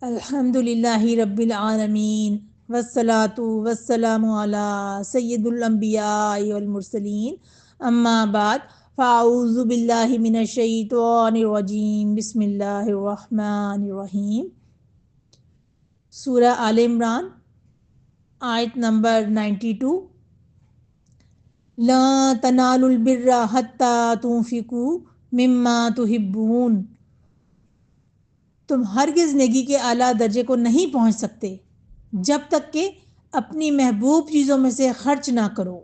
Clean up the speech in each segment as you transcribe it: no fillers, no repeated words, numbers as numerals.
الحمد للہ رب العالمین والصلاة والسلام علی سید الانبیاء والمرسلین اما بعد فاعوذ باللہ من الشیطان الرجیم بسم اللہ الرحمن الرحیم۔ سورہ آل عمران آیت نمبر 92۔ لا تنالوا البر حتی تنفقوا مما تحبون، تم ہرگز نیکی کے اعلیٰ درجے کو نہیں پہنچ سکتے جب تک کہ اپنی محبوب چیزوں میں سے خرچ نہ کرو۔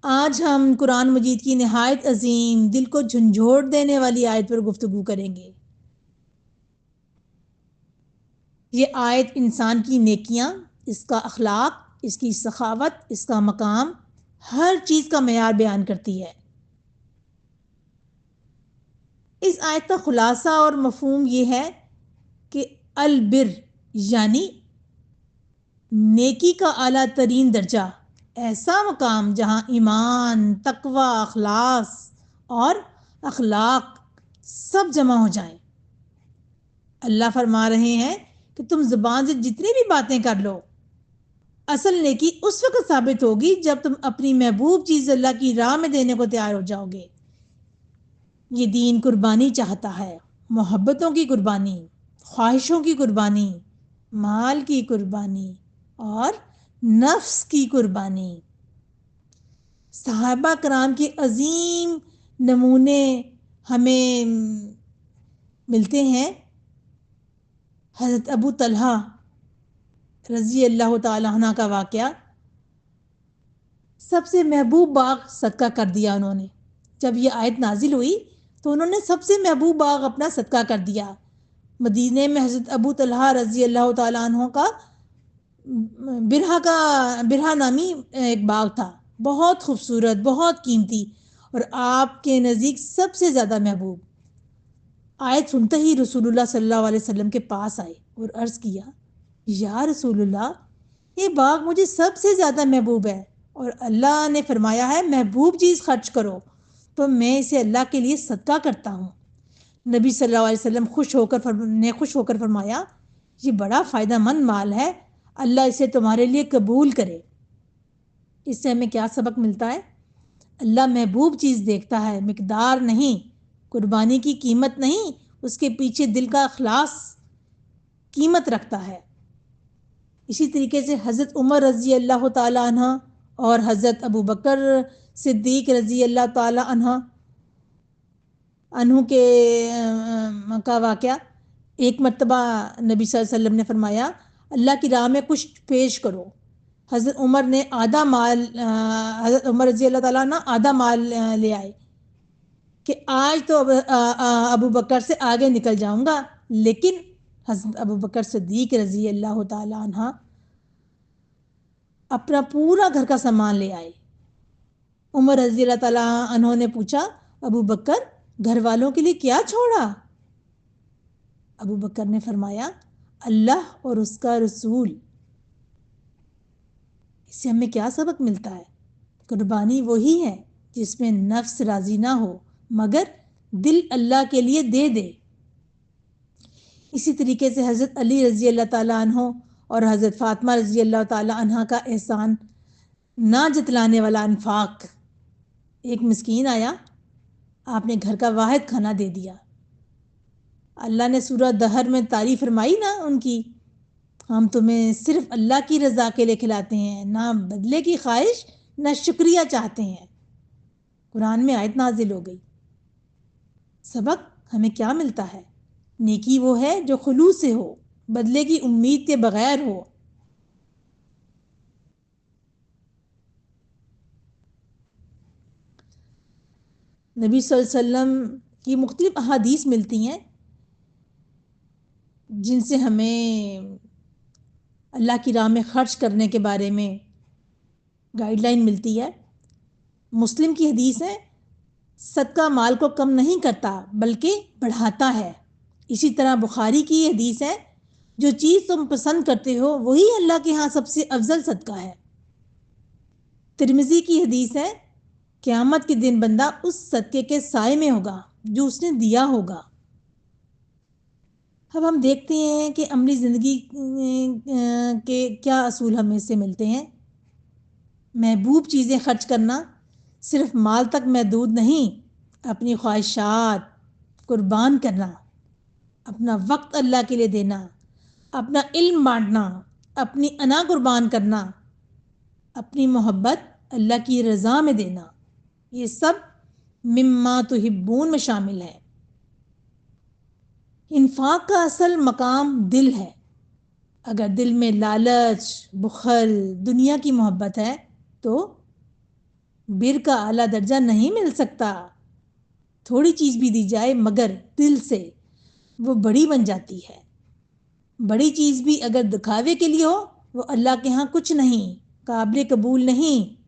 آج ہم قرآن مجید کی نہایت عظیم، دل کو جھنجھوڑ دینے والی آیت پر گفتگو کریں گے۔ یہ آیت انسان کی نیکیاں، اس کا اخلاق، اس کی سخاوت، اس کا مقام، ہر چیز کا معیار بیان کرتی ہے۔ اس آیت کا خلاصہ اور مفہوم یہ ہے کہ البر یعنی نیکی کا اعلیٰ ترین درجہ، ایسا مقام جہاں ایمان، تقوی، اخلاص اور اخلاق سب جمع ہو جائیں۔ اللہ فرما رہے ہیں کہ تم زبان سے جتنی بھی باتیں کر لو، اصل نیکی اس وقت ثابت ہوگی جب تم اپنی محبوب چیز اللہ کی راہ میں دینے کو تیار ہو جاؤ گے۔ یہ دین قربانی چاہتا ہے، محبتوں کی قربانی، خواہشوں کی قربانی، مال کی قربانی اور نفس کی قربانی۔ صحابہ کرام کے عظیم نمونے ہمیں ملتے ہیں۔ حضرت ابو طلحہ رضی اللہ تعالیٰ عنہ کا واقعہ، سب سے محبوب باغ صدقہ کر دیا انہوں نے۔ جب یہ آیت نازل ہوئی تو انہوں نے سب سے محبوب باغ اپنا صدقہ کر دیا۔ مدینے میں حضرت ابو طلحہ رضی اللہ تعالیٰ عنہ کا برہا نامی ایک باغ تھا، بہت خوبصورت، بہت قیمتی اور آپ کے نزدیک سب سے زیادہ محبوب۔ آیت سنتے ہی رسول اللہ صلی اللہ علیہ وسلم کے پاس آئے اور عرض کیا، یا رسول اللہ، یہ باغ مجھے سب سے زیادہ محبوب ہے اور اللہ نے فرمایا ہے محبوب چیز خرچ کرو، تو میں اسے اللہ کے لیے صدقہ کرتا ہوں۔ نبی صلی اللہ علیہ وسلم خوش ہو کر فرمایا، یہ بڑا فائدہ مند مال ہے، اللہ اسے تمہارے لیے قبول کرے۔ اس سے ہمیں کیا سبق ملتا ہے؟ اللہ محبوب چیز دیکھتا ہے، مقدار نہیں، قربانی کی قیمت نہیں، اس کے پیچھے دل کا اخلاص قیمت رکھتا ہے۔ اسی طریقے سے حضرت عمر رضی اللہ تعالی عنہ اور حضرت ابو بکر صدیق رضی اللہ تعالی عنہ کے کا واقعہ، ایک مرتبہ نبی صلی اللہ علیہ وسلم نے فرمایا، اللہ کی راہ میں کچھ پیش کرو۔ حضرت عمر نے حضرت عمر رضی اللہ تعالیٰ عنہ آدھا مال لے آئے کہ آج تو ابو بکر سے آگے نکل جاؤں گا، لیکن حضرت ابو بکر صدیق رضی اللہ تعالیٰ عنہ اپنا پورا گھر کا سامان لے آئے۔ عمر رضی اللہ تعالیٰ عنہ نے پوچھا، ابو بکر گھر والوں کے لیے کیا چھوڑا؟ ابو بکر نے فرمایا، اللہ اور اس کا رسول۔ اس سے ہمیں کیا سبق ملتا ہے؟ قربانی وہی ہے جس میں نفس راضی نہ ہو مگر دل اللہ کے لیے دے دے۔ اسی طریقے سے حضرت علی رضی اللہ تعالیٰ عنہ اور حضرت فاطمہ رضی اللہ تعالیٰ عنہ کا احسان نہ جتلانے والا انفاق۔ ایک مسکین آیا، آپ نے گھر کا واحد کھانا دے دیا۔ اللہ نے سورہ دہر میں تعریف فرمائی نا ان کی، ہم تمہیں صرف اللہ کی رضا کے لیے کھلاتے ہیں، نہ بدلے کی خواہش، نہ شکریہ چاہتے ہیں۔ قرآن میں آیت نازل ہو گئی۔ سبق ہمیں کیا ملتا ہے؟ نیکی وہ ہے جو خلوص سے ہو، بدلے کی امید کے بغیر ہو۔ نبی صلی اللہ علیہ وسلم کی مختلف احادیث ملتی ہیں جن سے ہمیں اللہ کی راہ میں خرچ کرنے کے بارے میں گائیڈ لائن ملتی ہے۔ مسلم کی حدیث ہے، صدقہ مال کو کم نہیں کرتا بلکہ بڑھاتا ہے۔ اسی طرح بخاری کی حدیث ہے، جو چیز تم پسند کرتے ہو وہی اللہ کے ہاں سب سے افضل صدقہ ہے۔ ترمذی کی حدیث ہے، قیامت کے دن بندہ اس صدقے کے سائے میں ہوگا جو اس نے دیا ہوگا۔ اب ہم دیکھتے ہیں کہ عملی زندگی کے کیا اصول ہمیں اس سے ملتے ہیں۔ محبوب چیزیں خرچ کرنا صرف مال تک محدود نہیں، اپنی خواہشات قربان کرنا، اپنا وقت اللہ کے لیے دینا، اپنا علم بانٹنا، اپنی انا قربان کرنا، اپنی محبت اللہ کی رضا میں دینا، یہ سب مما تحبون میں شامل ہے۔ انفاق کا اصل مقام دل ہے۔ اگر دل میں لالچ، بخل، دنیا کی محبت ہے تو بر کا اعلیٰ درجہ نہیں مل سکتا۔ تھوڑی چیز بھی دی جائے مگر دل سے، وہ بڑی بن جاتی ہے۔ بڑی چیز بھی اگر دکھاوے کے لیے ہو، وہ اللہ کے ہاں کچھ نہیں، قابل قبول نہیں۔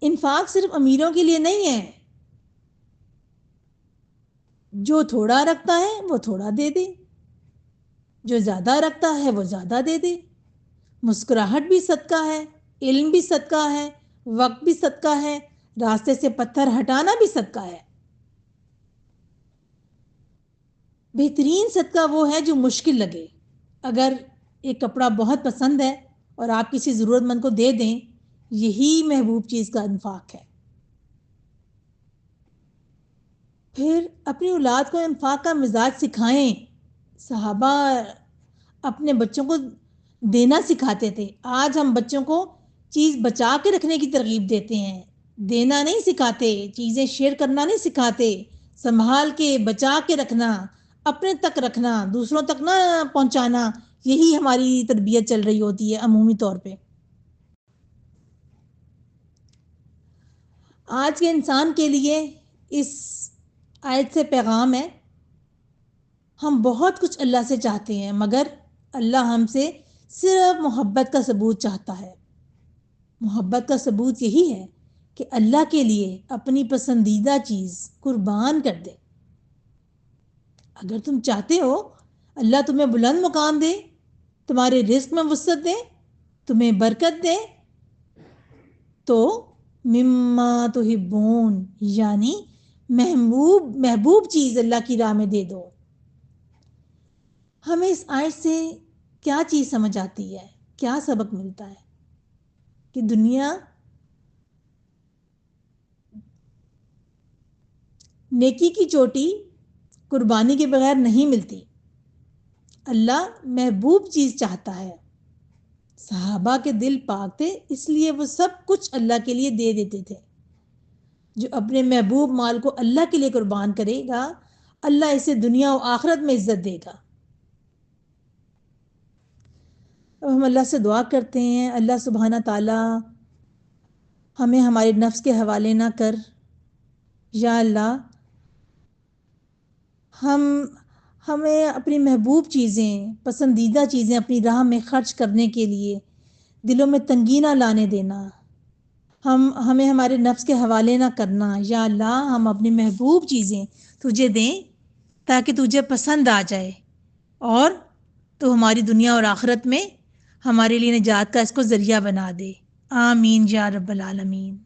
انفاق صرف امیروں کے لیے نہیں ہے۔ جو تھوڑا رکھتا ہے وہ تھوڑا دے دے، جو زیادہ رکھتا ہے وہ زیادہ دے دے۔ مسکراہٹ بھی صدقہ ہے، علم بھی صدقہ ہے، وقت بھی صدقہ ہے، راستے سے پتھر ہٹانا بھی صدقہ ہے۔ بہترین صدقہ وہ ہے جو مشکل لگے۔ اگر ایک کپڑا بہت پسند ہے اور آپ کسی ضرورت مند کو دے دیں، یہی محبوب چیز کا انفاق ہے۔ پھر اپنی اولاد کو انفاق کا مزاج سکھائیں۔ صحابہ اپنے بچوں کو دینا سکھاتے تھے۔ آج ہم بچوں کو چیز بچا کے رکھنے کی ترغیب دیتے ہیں، دینا نہیں سکھاتے، چیزیں شیئر کرنا نہیں سکھاتے، سنبھال کے بچا کے رکھنا، اپنے تک رکھنا، دوسروں تک نہ پہنچانا، یہی ہماری تربیت چل رہی ہوتی ہے عمومی طور پہ۔ آج کے انسان کے لیے اس آیت سے پیغام ہے، ہم بہت کچھ اللہ سے چاہتے ہیں مگر اللہ ہم سے صرف محبت کا ثبوت چاہتا ہے۔ محبت کا ثبوت یہی ہے کہ اللہ کے لیے اپنی پسندیدہ چیز قربان کر دے۔ اگر تم چاہتے ہو اللہ تمہیں بلند مقام دے، تمہارے رزق میں وسعت دے، تمہیں برکت دے، تو مما تحبون یعنی محبوب چیز اللہ کی راہ میں دے دو۔ ہمیں اس آیت سے کیا چیز سمجھ آتی ہے، کیا سبق ملتا ہے؟ کہ دنیا نیکی کی چوٹی قربانی کے بغیر نہیں ملتی۔ اللہ محبوب چیز چاہتا ہے۔ صحابہ کے دل پاک تھے، اس لیے وہ سب کچھ اللہ کے لیے دے دیتے تھے۔ جو اپنے محبوب مال کو اللہ کے لیے قربان کرے گا، اللہ اسے دنیا و آخرت میں عزت دے گا۔ اب ہم اللہ سے دعا کرتے ہیں، اللہ سبحانہ تعالی ہمیں ہمارے نفس کے حوالے نہ کر۔ یا اللہ ہمیں اپنی محبوب چیزیں، پسندیدہ چیزیں اپنی راہ میں خرچ کرنے کے لیے دلوں میں تنگی نہ لانے دینا، ہمیں ہمارے نفس کے حوالے نہ کرنا۔ یا اللہ ہم اپنی محبوب چیزیں تجھے دیں تاکہ تجھے پسند آ جائے اور تو ہماری دنیا اور آخرت میں ہمارے لیے نجات کا اس کو ذریعہ بنا دے۔ آمین یا رب العالمین۔